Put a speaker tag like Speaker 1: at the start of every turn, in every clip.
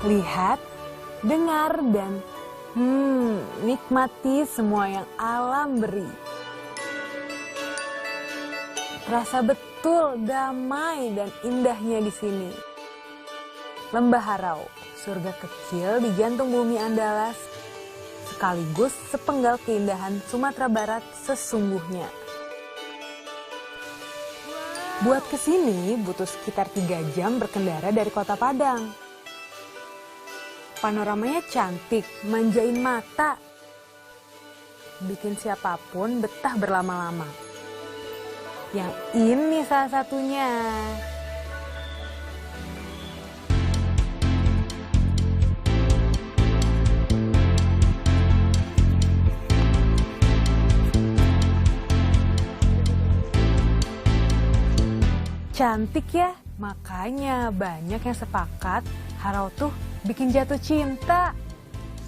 Speaker 1: Lihat, dengar, dan nikmati semua yang alam beri. Terasa betul damai dan indahnya di sini. Lembah Harau, surga kecil di jantung bumi Andalas, sekaligus sepenggal keindahan Sumatera Barat sesungguhnya. Buat kesini butuh sekitar 3 jam berkendara dari Kota Padang. Panoramanya cantik, manjain mata, bikin siapapun betah berlama-lama. Yang ini salah satunya. Cantik ya, makanya banyak yang sepakat Harau tuh bikin jatuh cinta.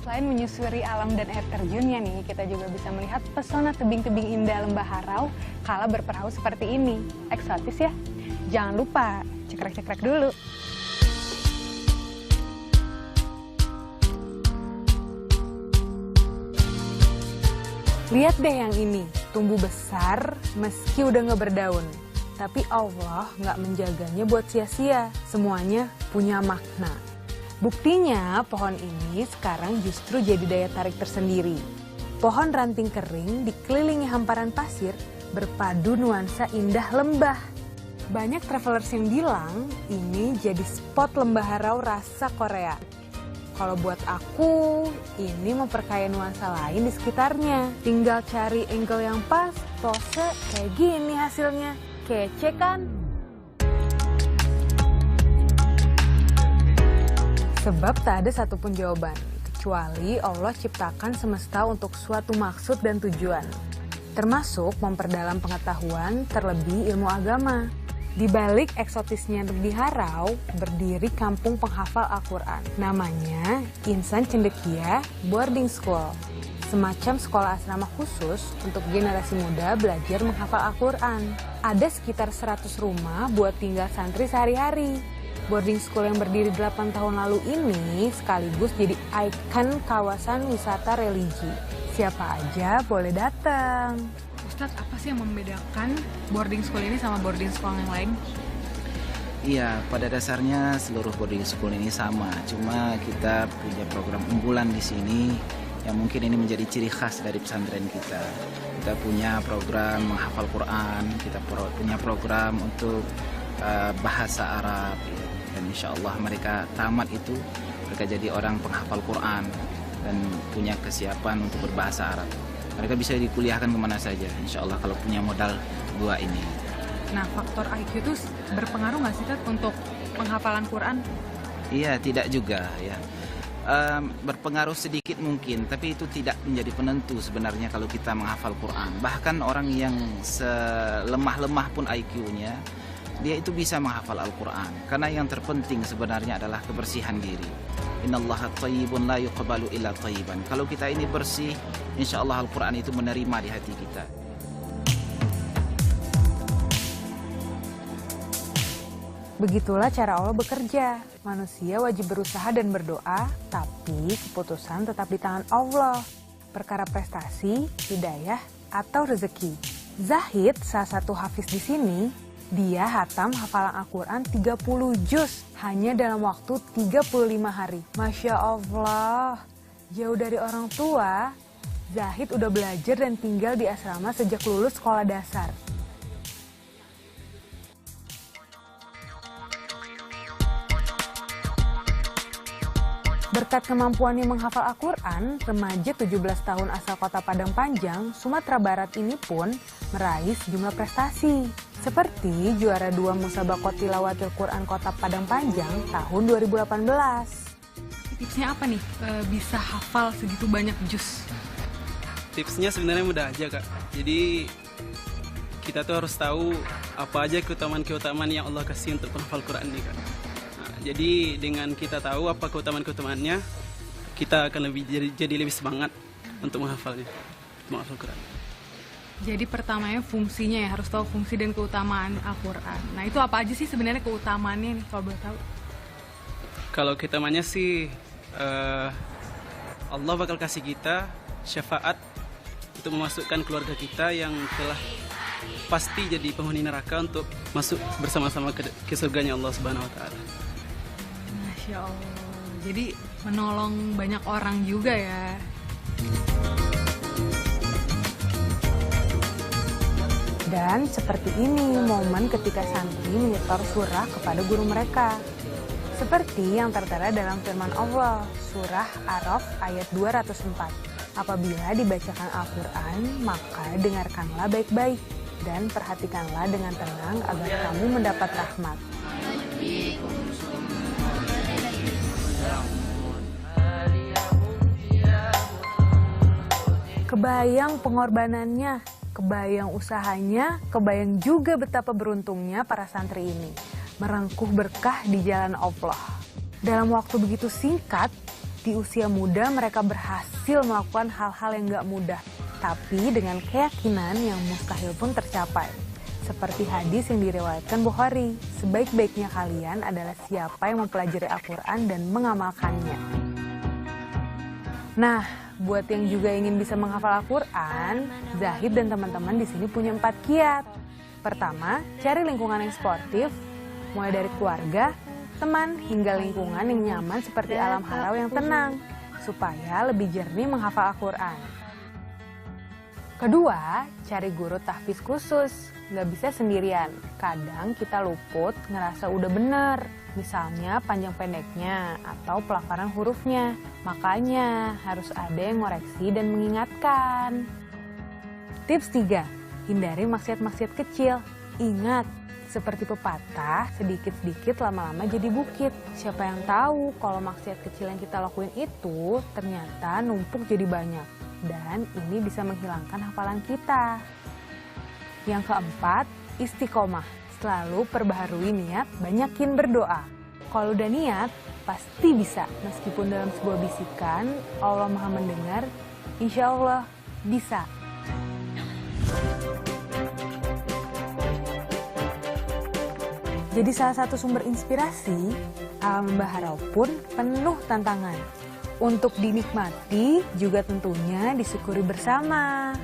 Speaker 2: Selain menyusuri alam dan air terjunnya nih, kita juga bisa melihat pesona tebing-tebing indah Lembah Harau kala berperahu seperti ini. Eksotis ya? Jangan lupa cekrek-cekrek dulu.
Speaker 1: Lihat deh yang ini, tumbuh besar meski udah nggak berdaun. Tapi Allah nggak menjaganya buat sia-sia, semuanya punya makna. Buktinya pohon ini sekarang justru jadi daya tarik tersendiri. Pohon ranting kering dikelilingi hamparan pasir berpadu nuansa indah lembah. Banyak travelers yang bilang ini jadi spot Lembah Harau rasa Korea. Kalau buat aku, ini memperkaya nuansa lain di sekitarnya. Tinggal cari angle yang pas, pose kayak gini hasilnya. Kece kan? Sebab tak ada satupun jawaban, kecuali Allah ciptakan semesta untuk suatu maksud dan tujuan. Termasuk memperdalam pengetahuan, terlebih ilmu agama. Di balik eksotisnya di Harau, berdiri kampung penghafal Al-Quran. Namanya Insan Cendekia Boarding School. Semacam sekolah asrama khusus untuk generasi muda belajar menghafal Al-Quran. Ada sekitar 100 rumah buat tinggal santri sehari-hari. Boarding school yang berdiri 8 tahun lalu ini sekaligus jadi ikon kawasan wisata religi. Siapa aja boleh datang.
Speaker 2: Ustadz, apa sih yang membedakan boarding school ini sama boarding school yang lain?
Speaker 3: Iya, pada dasarnya seluruh boarding school ini sama. Cuma kita punya program unggulan di sini yang mungkin ini menjadi ciri khas dari pesantren kita. Kita punya program menghafal Quran, kita punya program untuk bahasa Arab, ya. Dan insya Allah mereka tamat itu, mereka jadi orang penghafal Quran dan punya kesiapan untuk berbahasa Arab. Mereka bisa dikuliahkan kemana saja, insya Allah kalau punya modal 2 ini.
Speaker 2: Nah, faktor IQ itu berpengaruh nggak sih, Tat, untuk penghafalan Quran?
Speaker 3: Iya, tidak juga ya. Berpengaruh sedikit mungkin, tapi itu tidak menjadi penentu sebenarnya kalau kita menghafal Quran. Bahkan orang yang selemah-lemah pun IQ-nya, dia itu bisa menghafal Al-Quran. Karena yang terpenting sebenarnya adalah kebersihan diri. Innallaha thayyibun la yuqbalu illa thayyiban. Kalau kita ini bersih, insya Allah Al-Quran itu menerima di hati kita.
Speaker 1: Begitulah cara Allah bekerja. Manusia wajib berusaha dan berdoa, tapi keputusan tetap di tangan Allah. Perkara prestasi, hidayah, atau rezeki. Zahid, salah satu hafiz di sini, dia hatam hafalan Al-Quran 30 juz hanya dalam waktu 35 hari. Masya Allah, jauh dari orang tua, Zahid udah belajar dan tinggal di asrama sejak lulus sekolah dasar. Berkat kemampuannya menghafal Al-Quran, remaja 17 tahun asal kota Padang Panjang, Sumatera Barat ini pun meraih sejumlah prestasi. Seperti juara 2 Musabaqah Tilawatil Quran Kota Padang Panjang tahun 2018.
Speaker 2: Tipsnya apa nih bisa hafal segitu banyak juz?
Speaker 4: Tipsnya sebenarnya mudah aja, Kak. Jadi kita tuh harus tahu apa aja keutamaan-keutamaan yang Allah kasih untuk penghafal Quran ini kan. Nah, jadi dengan kita tahu apa keutamaan-keutamaannya, kita akan jadi lebih semangat untuk menghafalnya, menghafal Quran.
Speaker 1: Jadi pertamanya fungsinya ya, harus tahu fungsi dan keutamaan Al-Quran. Nah itu apa aja sih sebenarnya keutamaannya nih kalau boleh tahu?
Speaker 4: Kalau keutamaannya sih Allah bakal kasih kita syafaat untuk memasukkan keluarga kita yang telah pasti jadi penghuni neraka untuk masuk bersama-sama ke surganya Allah Subhanahu wa taala.
Speaker 1: Masya Allah. Jadi menolong banyak orang juga ya. Dan seperti ini momen ketika santri menyetor surah kepada guru mereka. Seperti yang tertera dalam firman Allah, surah Araf ayat 204. Apabila dibacakan Al-Quran, maka dengarkanlah baik-baik dan perhatikanlah dengan tenang agar kamu mendapat rahmat. Kebayang pengorbanannya, kebayang usahanya, kebayang juga betapa beruntungnya para santri ini merengkuh berkah di jalan Allah. Dalam waktu begitu singkat, di usia muda mereka berhasil melakukan hal-hal yang gak mudah, tapi dengan keyakinan yang mustahil pun tercapai. Seperti hadis yang diriwayatkan Bukhari, sebaik-baiknya kalian adalah siapa yang mempelajari Al-Quran dan mengamalkannya. Nah, buat yang juga ingin bisa menghafal Al-Quran, Zahid dan teman-teman di sini punya 4 kiat. Pertama, cari lingkungan yang sportif, mulai dari keluarga, teman, hingga lingkungan yang nyaman seperti alam harau yang tenang, supaya lebih jernih menghafal Al-Quran. Kedua, cari guru tahfiz khusus, nggak bisa sendirian. Kadang kita luput ngerasa udah bener, misalnya panjang pendeknya atau pelafalan hurufnya. Makanya harus ada yang ngoreksi dan mengingatkan. Tips 3, hindari maksiat-maksiat kecil. Ingat, seperti pepatah, sedikit-sedikit lama-lama jadi bukit. Siapa yang tahu kalau maksiat kecil yang kita lakuin itu ternyata numpuk jadi banyak. Dan ini bisa menghilangkan hafalan kita. Yang keempat, istiqomah. Selalu perbaharui niat, banyakin berdoa. Kalau udah niat, pasti bisa. Meskipun dalam sebuah bisikan, Allah Maha mendengar, insya Allah bisa. Jadi salah satu sumber inspirasi, alam Mbah Harau pun penuh tantangan. Untuk dinikmati juga tentunya disyukuri bersama.